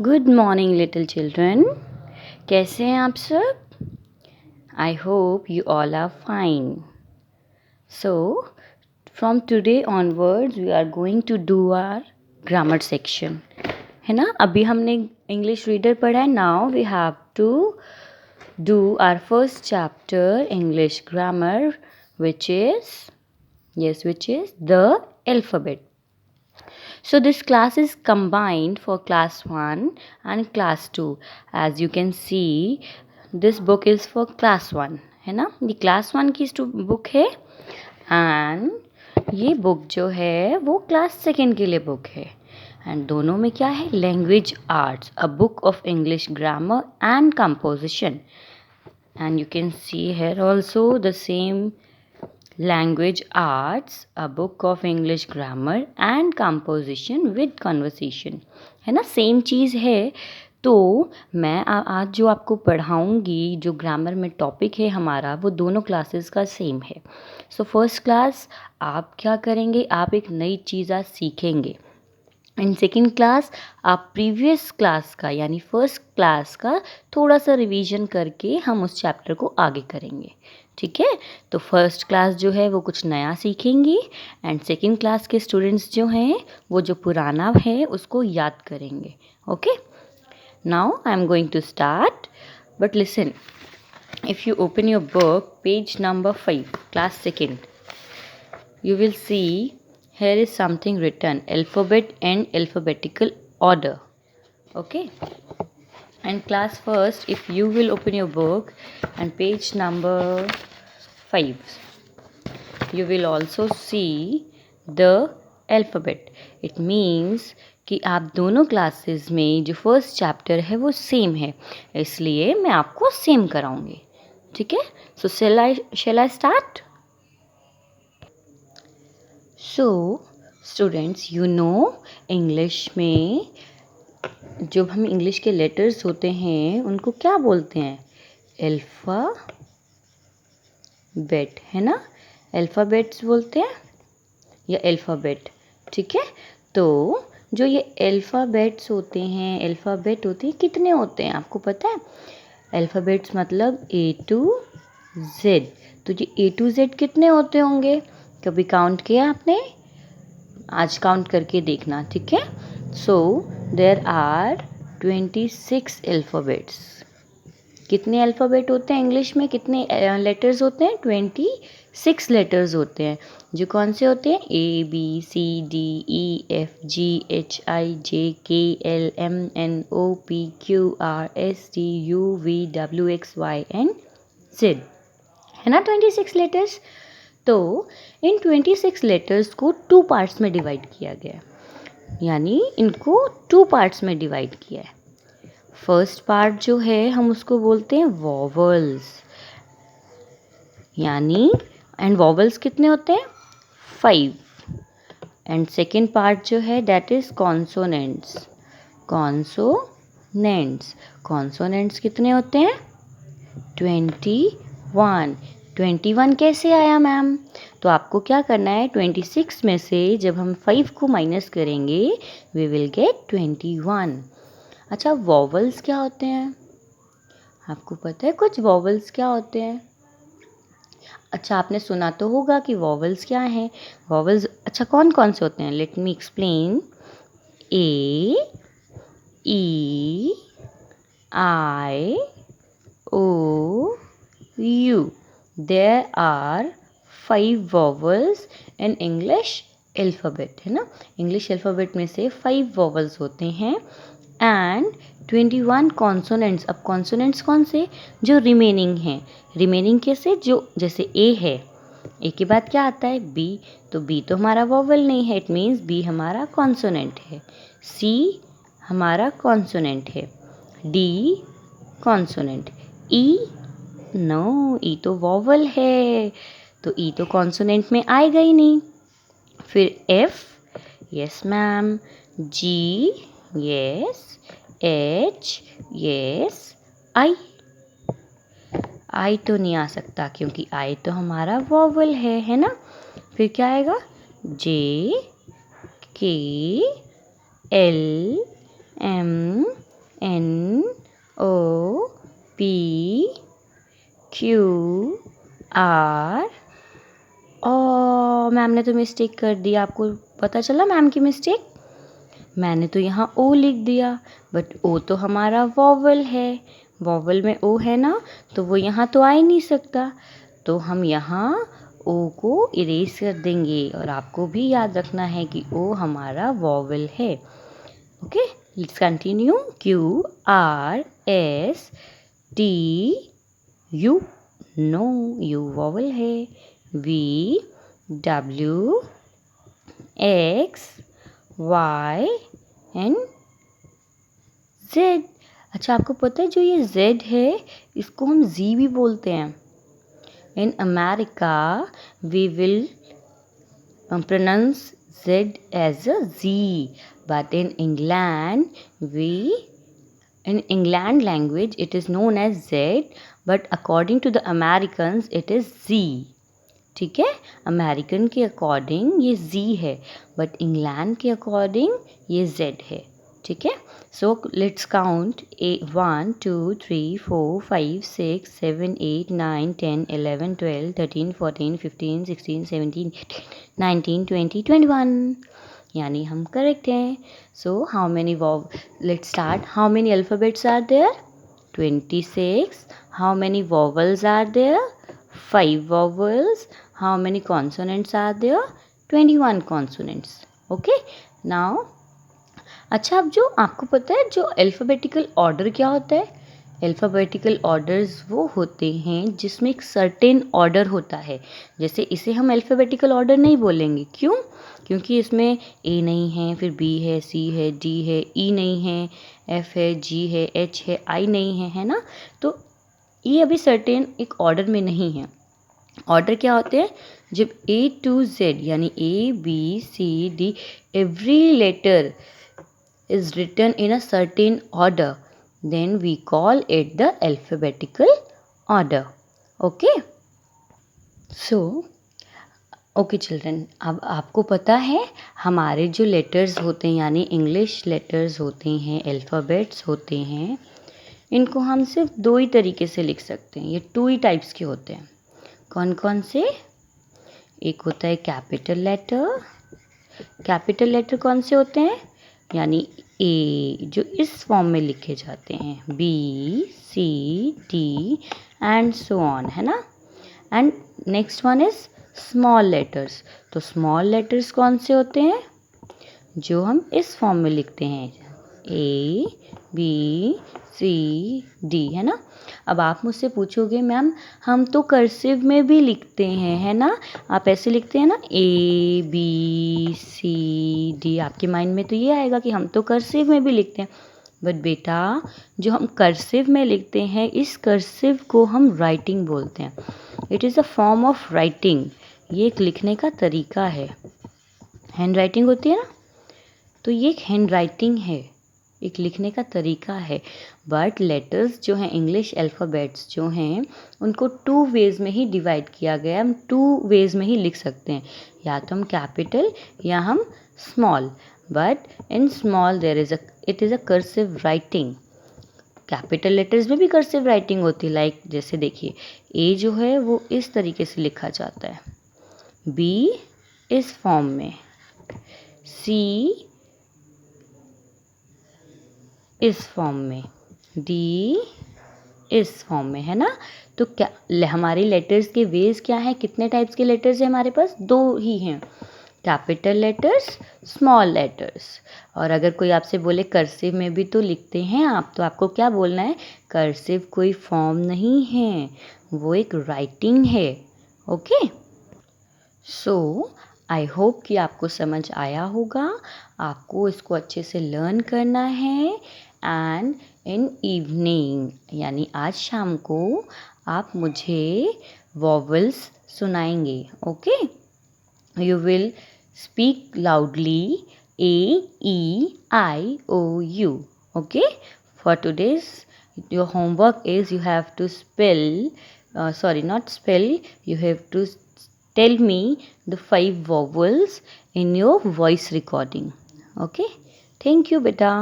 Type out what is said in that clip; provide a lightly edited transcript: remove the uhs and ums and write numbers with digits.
Good morning little children. कैसे हैं आप सब? I hope you all are fine. So from today onwards we are going to do our grammar section, है ना। अभी हमने इंग्लिश रीडर पढ़ा है, now we have to do our first chapter English grammar which is the alphabet. So this class is combined for class 1 and class 2. As you can see, this book is for class 1, है ना। ये class 1 की book है and ये book जो है वो class 2 के लिए बुक है। एंड दोनों में क्या है? Language arts, a book of English grammar and composition. And you can see here also the same language arts, a book of English grammar and composition with conversation, है ना। Same चीज़ है। तो मैं आज जो आपको पढ़ाऊँगी, जो ग्रामर में टॉपिक है हमारा, वो दोनों क्लासेस का सेम है। सो फर्स्ट क्लास आप क्या करेंगे? आप एक नई चीज़ आज सीखेंगे। इन सेकेंड क्लास आप प्रीवियस क्लास का यानी फर्स्ट क्लास का थोड़ा सा रिवीजन करके हम उस चैप्टर को आगे करेंगे, ठीक है। तो फर्स्ट क्लास जो है वो कुछ नया सीखेंगी एंड सेकेंड क्लास के स्टूडेंट्स जो हैं वो जो पुराना है उसको याद करेंगे। Okay, now I am going to start, but listen, if you open your book page number 5 class second, you will see here is something written alphabet and alphabetical order. Okay, and class first, if you will open your book and page number 5, you will also see the alphabet. It means कि आप दोनों classes में जो first chapter है वो same है, इसलिए मैं आपको सेम कराऊंगी, ठीक है। सो shall I start? So students, you know English में जब हम इंग्लिश के लेटर्स होते हैं उनको क्या बोलते हैं? अल्फ़ाबेट, है ना। अल्फ़ाबेट्स बोलते हैं या अल्फ़ाबेट, ठीक है। तो जो ये अल्फ़ाबेट्स होते हैं, अल्फ़ाबेट होते हैं, कितने होते हैं आपको पता है? अल्फ़ाबेट्स मतलब A to Z। तो ये A to Z कितने होते होंगे? कभी काउंट किया आपने? आज काउंट करके देखना, ठीक है। So there are 26 alphabets. कितने अल्फ़ाबेट होते हैं इंग्लिश में? कितने लेटर्स होते हैं? 26 लेटर्स होते हैं। जो कौन से होते हैं? ABCDEFGHIJKLMNOPQRSTUVWXYZ, है ना 26 लेटर्स। तो इन 26 लेटर्स को 2 पार्ट्स में डिवाइड किया गया, यानी इनको 2 पार्ट्स में डिवाइड किया है। फर्स्ट पार्ट जो है हम उसको बोलते हैं वॉवल्स, यानी एंड वॉवल्स कितने होते हैं? 5। एंड सेकेंड पार्ट जो है दैट इज कॉन्सोनेंट्स। कॉन्सोनेंट्स कितने होते हैं? 21। 21 कैसे आया मैम? तो आपको क्या करना है, 26 में से जब हम 5 को माइनस करेंगे वी विल गेट 21। अच्छा, वॉवल्स क्या होते हैं? आपको पता है कुछ वॉवल्स क्या होते हैं? अच्छा, आपने सुना तो होगा कि वॉवल्स क्या हैं। वॉवल्स अच्छा कौन कौन से होते हैं? Let me explain. A, E, I, O, U. There are 5 vowels in English alphabet, है ना। इंग्लिश अल्फ़ाबेट में से 5 वॉवल्स होते हैं एंड 21 कॉन्सोनेंट्स। अब कॉन्सोनेंट्स कौन से? जो रिमेनिंग हैं। रिमेनिंग कैसे? जो जैसे ए है, ए के बाद क्या आता है? बी। तो बी तो हमारा वॉवल नहीं है, इट मीन्स बी हमारा कॉन्सोनेंट है। सी हमारा कॉन्सोनेंट है। D consonant. E no, E तो वॉवल है, तो ई तो कॉन्सोनेंट में आएगा ही नहीं। फिर एफ, यस मैम। जी, यस। H, yes. आई तो नहीं आ सकता क्योंकि आई तो हमारा वॉवल है ना। फिर क्या आएगा? J, K, L, M, R. ओ मैम ने तो मिस्टेक कर दी, आपको पता चला मैम की मिस्टेक? मैंने तो यहाँ ओ लिख दिया, बट ओ तो हमारा वॉवल है, वॉवल में ओ है ना, तो वो यहाँ तो आ ही नहीं सकता, तो हम यहाँ ओ को इरेज कर देंगे। और आपको भी याद रखना है कि ओ हमारा वॉवल है। Okay, let's continue. Q R S T U, no U vowel है। V W X Y and Z. अच्छा, आपको पता है जो ये जेड है इसको हम जी भी बोलते हैं। In America we will pronounce Z as a Z, but in England language it is known as Z, but according to the Americans it is Z. ठीक है, अमेरिकन के अकॉर्डिंग ये Z है, बट इंग्लैंड के according ये Z है। ठीक है, सो लेट्स काउंट 1 2 3 4 5 6 7 8 9 10 11 12 13 14 15 16 17 18 19 20 21, यानी हम करेक्ट हैं। So how many let's start. How many alphabets are there? 26. How many vowels are there? 5 vowels. How many consonants are there? 21 consonants. Okay, now अच्छा, अब जो आपको पता है जो अल्फ़ाबेटिकल ऑर्डर क्या होता है? अल्फ़ाबेटिकल ऑर्डर्स वो होते हैं जिसमें एक सर्टेन ऑर्डर होता है। जैसे इसे हम अल्फ़ाबेटिकल ऑर्डर नहीं बोलेंगे, क्यों? क्योंकि इसमें ए नहीं है, फिर बी है, सी है, डी है, ई नहीं है, एफ है, जी है, एच है, आई नहीं है ना? तो ये अभी सर्टेन एक ऑर्डर में नहीं है। ऑर्डर क्या होते हैं? जब ए टू जेड यानी A B C D every letter is written in a certain order, then we call it the alphabetical order. Okay, so okay children, अब आपको पता है हमारे जो लेटर्स होते हैं यानी इंग्लिश लेटर्स होते हैं, अल्फ़ाबेट्स होते हैं, इनको हम सिर्फ 2 ही तरीके से लिख सकते हैं। ये 2 ही टाइप्स के होते हैं। कौन कौन से? एक होता है कैपिटल लेटर। कैपिटल लेटर कौन से होते हैं? यानी ए जो इस फॉर्म में लिखे जाते हैं, B C D and so on, है ना? And next one is small letters. तो स्मॉल लेटर्स कौन से होते हैं? जो हम इस फॉर्म में लिखते हैं, ए बी सी डी, है ना? अब आप मुझसे पूछोगे मैम हम तो कर्सिव में भी लिखते हैं, है ना? आप ऐसे लिखते हैं ना, ए बी सी डी, आपके माइंड में तो ये आएगा कि हम तो कर्सिव में भी लिखते हैं। बट बेटा जो हम कर्सिव में लिखते हैं, इस कर्सिव को हम राइटिंग बोलते हैं। It is a form of writing. ये एक लिखने का तरीका है। हैंड राइटिंग होती है ना, तो ये एक हैंड राइटिंग है, एक लिखने का तरीका है। बट लेटर्स जो हैं, इंग्लिश अल्फ़ाबेट्स जो हैं, उनको 2 वेज़ में ही डिवाइड किया गया। हम 2 वेज़ में ही लिख सकते हैं, या तो हम कैपिटल या हम small. But in small it is a cursive writing. Capital letters में भी कर्सिव राइटिंग होती है, लाइक जैसे देखिए ए जो है वो इस तरीके से लिखा जाता है, बी इस फॉर्म में, सी इस फॉर्म में, डी इस फॉर्म में, है ना? तो क्या हमारे लेटर्स के वेज क्या हैं? कितने टाइप्स के लेटर्स हैं हमारे पास? 2 ही हैं, कैपिटल लेटर्स, स्मॉल लेटर्स। और अगर कोई आपसे बोले कर्सिव में भी तो लिखते हैं आप, तो आपको क्या बोलना है? कर्सिव कोई फॉर्म नहीं है, वो एक राइटिंग है। ओके, सो आई होप कि आपको समझ आया होगा। आपको इसको अच्छे से लर्न करना है। एंड इन इवनिंग यानी आज शाम को आप मुझे वॉवल्स सुनाएंगे। Okay, you will speak loudly A, E, I, O, U. Okay, for today's your homework is you have to spell, sorry not spell, you have to tell me the 5 vowels in your voice recording. Okay, thank you beta.